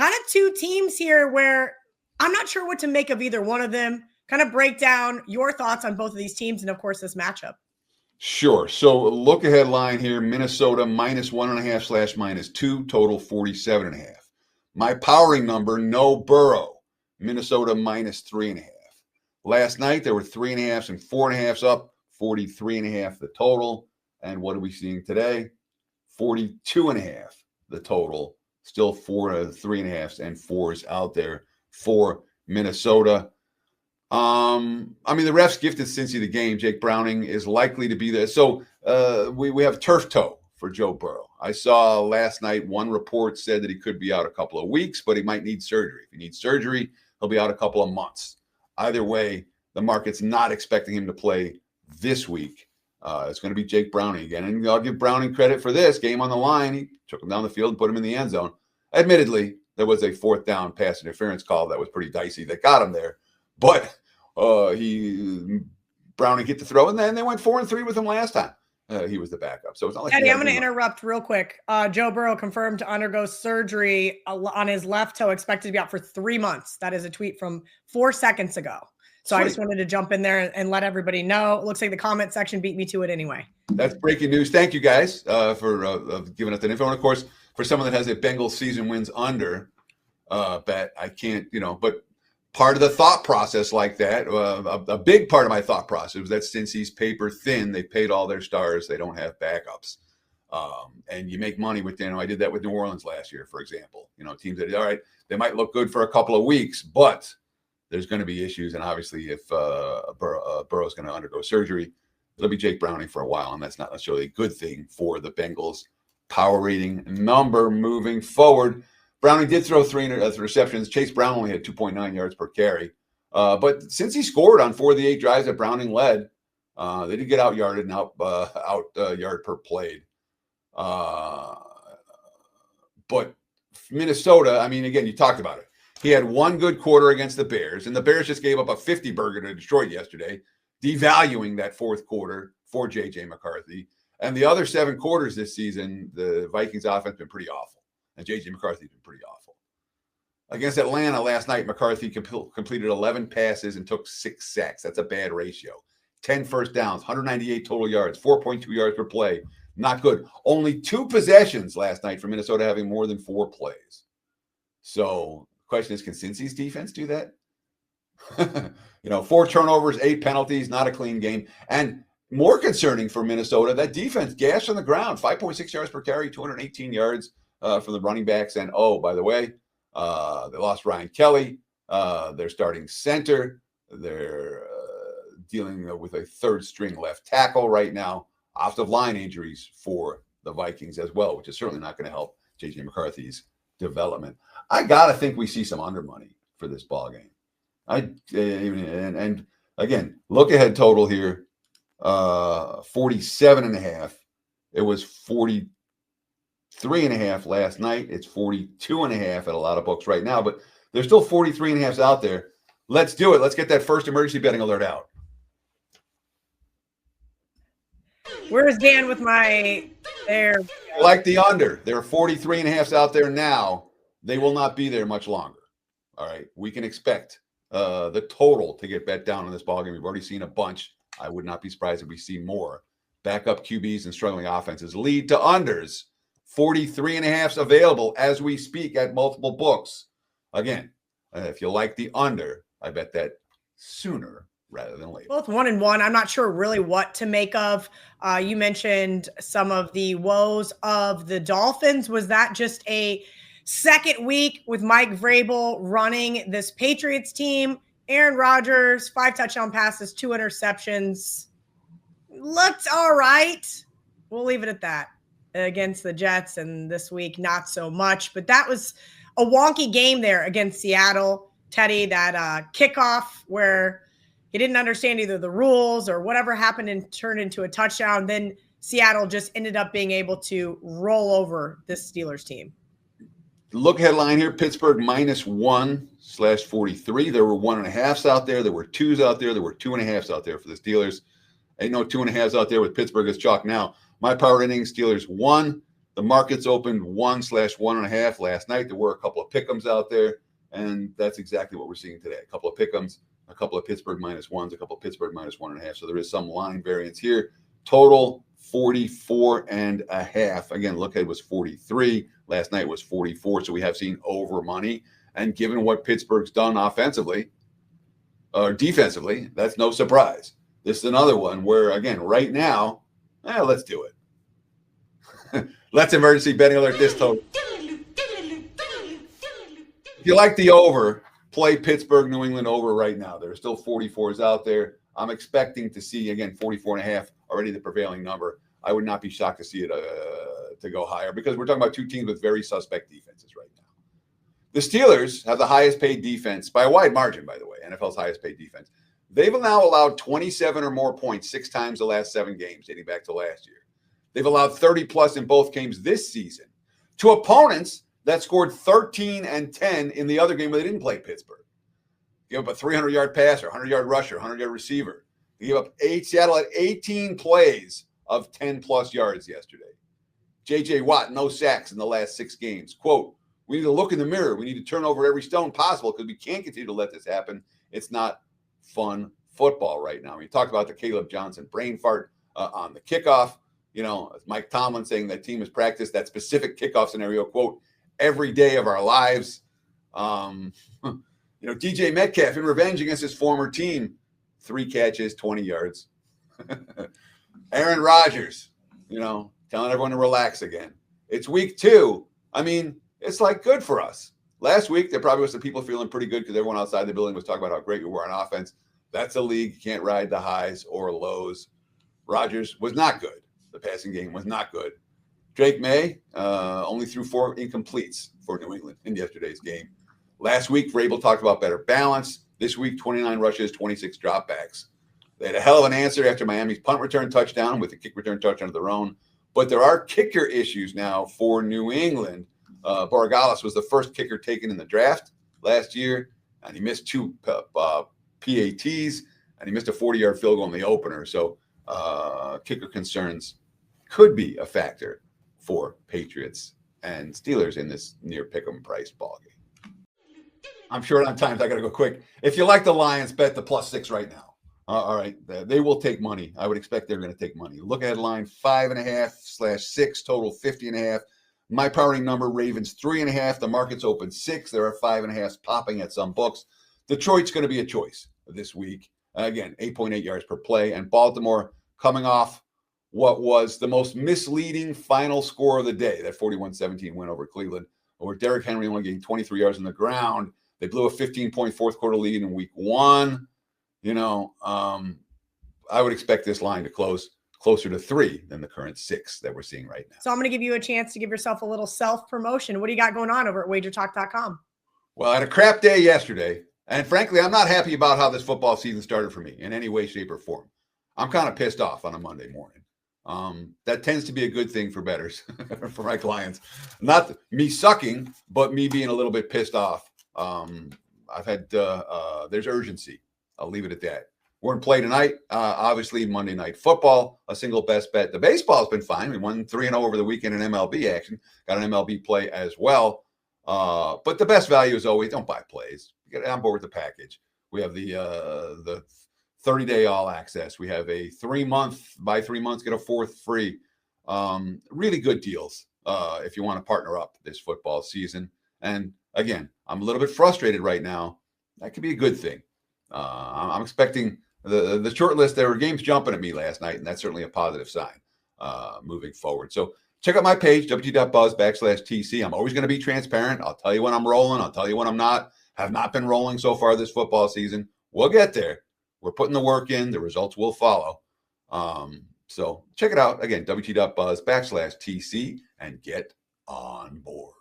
kind of two teams here where I'm not sure what to make of either one of them. Kind of break down your thoughts on both of these teams and, of course, this matchup. Sure. So look ahead line here, Minnesota -1.5 / -2, total 47.5. My powering number, no Burrow, Minnesota -3.5. Last night, there were 3.5s and 4.5s up, 43.5 the total. And what are we seeing today? 42.5 the total. Still 3.5s and 4s out there for Minnesota. The refs gifted Cincy the game. Jake Browning is likely to be there. So we have turf toe for Joe Burrow. I saw last night one report said that he could be out a couple of weeks, but he might need surgery. If he needs surgery, he'll be out a couple of months. Either way, the market's not expecting him to play this week. It's going to be Jake Browning again. And I'll give Browning credit for this. Game on the line. He took him down the field and put him in the end zone. Admittedly, there was a 4th down pass interference call that was pretty dicey that got him there. But Browning hit the throw, and then they went 4-3 with him last time. He was the backup. So it's not like Eddie, I'm going to interrupt real quick. Joe Burrow confirmed to undergo surgery on his left toe, expected to be out for 3 months. That is a tweet from 4 seconds ago. So Sweet. I just wanted to jump in there and let everybody know. It looks like the comment section beat me to it anyway. That's breaking news. Thank you guys for giving us that info. And of course, for someone that has a Bengals season wins under bet, I can't, but part of the thought process like that, a big part of my thought process was that Cincy's paper thin. They paid all their stars. They don't have backups. And you make money with, I did that with New Orleans last year, for example. Teams that, all right, they might look good for a couple of weeks, but there's going to be issues. And obviously, if Burrow's going to undergo surgery, it'll be Jake Browning for a while. And that's not necessarily a good thing for the Bengals power rating number moving forward. Browning did throw 3 receptions. Chase Brown only had 2.9 yards per carry. But since he scored on 4 of the 8 drives that Browning led, they did get out yarded and out yard per played. But Minnesota, again, you talked about it. He had one good quarter against the Bears, and the Bears just gave up a 50-burger to Detroit yesterday, devaluing that 4th quarter for J.J. McCarthy. And the other 7 quarters this season, the Vikings offense has been pretty awful, and J.J. McCarthy's been pretty awful. Against Atlanta last night, McCarthy completed 11 passes and took 6 sacks. That's a bad ratio. 10 first downs, 198 total yards, 4.2 yards per play. Not good. Only 2 possessions last night for Minnesota having more than 4 plays. So the question is, can Cincy's defense do that? 4 turnovers, 8 penalties, not a clean game. And more concerning for Minnesota, that defense gashed on the ground, 5.6 yards per carry, 218 yards from the running backs. And, by the way, they lost Ryan Kelly, their starting center. They're dealing with a 3rd-string left tackle right now. Offensive line injuries for the Vikings as well, which is certainly not going to help J.J. McCarthy's development. I got to think we see some under money for this ball game. And again, look ahead total here, 47.5. It was 43.5 last night. It's 42.5 at a lot of books right now, but there's still 43.5s out there. Let's do it. Let's get that first emergency betting alert out. Where's Dan with my there? Like the under. There are 43.5s out there now. They will not be there much longer. All right. We can expect the total to get bet down in this ballgame. We've already seen a bunch. I would not be surprised if we see more. Backup QBs and struggling offenses lead to unders. 43.5s available as we speak at multiple books. Again, if you like the under, I bet that sooner rather than later. Both 1-1. I'm not sure really what to make of. You mentioned some of the woes of the Dolphins. Was that just a second week with Mike Vrabel running this Patriots team? Aaron Rodgers, 5 touchdown passes, 2 interceptions. Looked all right. We'll leave it at that. Against the Jets, and this week, not so much. But that was a wonky game there against Seattle. Teddy, that kickoff where he didn't understand either the rules or whatever happened and turned into a touchdown. Then Seattle just ended up being able to roll over this Steelers team. Look headline here, Pittsburgh -1/43. There were 1.5s out there. There were 2s out there. There were 2.5s out there for the Steelers. Ain't no 2.5s out there with Pittsburgh as chalk now. My power inning, Steelers 1, The markets opened 1/1.5 last night. There were a couple of pick'ems out there, and that's exactly what we're seeing today. A couple of pick'ems, a couple of Pittsburgh -1s, a couple of Pittsburgh -1.5. So there is some line variance here. Total 44.5. Again, look ahead was 43. Last night was 44. So we have seen over money. And given what Pittsburgh's done offensively or defensively, that's no surprise. This is another one where, again, right now, let's do it. Let's emergency betting alert this total. If you like the over, play Pittsburgh, New England over right now. There are still 44s out there. I'm expecting to see, again, 44.5, already the prevailing number. I would not be shocked to see it to go higher because we're talking about two teams with very suspect defenses right now. The Steelers have the highest paid defense by a wide margin, by the way, NFL's highest paid defense. They've now allowed 27 or more points 6 times the last 7 games, dating back to last year. They've allowed 30-plus in both games this season to opponents that scored 13 and 10 in the other game where they didn't play Pittsburgh. Give up a 300-yard passer, 100-yard rusher, 100-yard receiver. They gave up Seattle at 18 plays of 10-plus yards yesterday. J.J. Watt, no sacks in the last 6 games. Quote, we need to look in the mirror. We need to turn over every stone possible because we can't continue to let this happen. It's not fun football right now. We talked about the Caleb Johnson brain fart on the kickoff. Mike Tomlin saying that team has practiced that specific kickoff scenario, quote, every day of our lives. DJ Metcalf in revenge against his former team, 3 catches, 20 yards. Aaron Rodgers, telling everyone to relax again. It's week 2. I mean, it's like good for us. Last week, there probably was some people feeling pretty good because everyone outside the building was talking about how great we were on offense. That's a league. You can't ride the highs or lows. Rodgers was not good. The passing game was not good. Drake May only threw 4 incompletes for New England in yesterday's game. Last week, Vrabel talked about better balance. This week, 29 rushes, 26 dropbacks. They had a hell of an answer after Miami's punt return touchdown with a kick return touchdown of their own. But there are kicker issues now for New England. Borregales was the first kicker taken in the draft last year, and he missed 2 PATs, and he missed a 40-yard field goal in the opener. So kicker concerns could be a factor for Patriots and Steelers in this near pick'em price ballgame. I'm short on time, so I got to go quick. If you like the Lions, bet the +6 right now. All right, they will take money. I would expect they're going to take money. Look ahead line 5.5/6, total 50.5. My powering number, Ravens 3.5. The market's open 6. There are 5.5s popping at some books. Detroit's going to be a choice this week. Again, 8.8 yards per play. And Baltimore coming off what was the most misleading final score of the day, that 41-17 win over Cleveland, where Derrick Henry only gained 23 yards on the ground. They blew a 15-point fourth quarter lead in week 1. I would expect this line to close closer to 3 than the current 6 that we're seeing right now. So I'm going to give you a chance to give yourself a little self-promotion. What do you got going on over at WagerTalk.com? Well, I had a crap day yesterday, and frankly, I'm not happy about how this football season started for me in any way, shape, or form. I'm kind of pissed off on a Monday morning. That tends to be a good thing for bettors, for my clients. Not me sucking, but me being a little bit pissed off. I've had, there's urgency. I'll leave it at that. We're in play tonight. Obviously, Monday Night Football, a single best bet. The baseball's been fine. We won 3-0 over the weekend in MLB action. Got an MLB play as well. But the best value is always don't buy plays. Get on board with the package. We have the 30-day all access. We have a 3-month, buy 3 months, get a 4th free. Really good deals if you want to partner up this football season. And again, I'm a little bit frustrated right now. That could be a good thing. I'm expecting the short list. There were games jumping at me last night, and that's certainly a positive sign moving forward. So check out my page, wt.buzz/TC. I'm always going to be transparent. I'll tell you when I'm rolling. I'll tell you when I'm not. Have not been rolling so far this football season. We'll get there. We're putting the work in. The results will follow. So check it out. Again, wt.buzz/TC and get on board.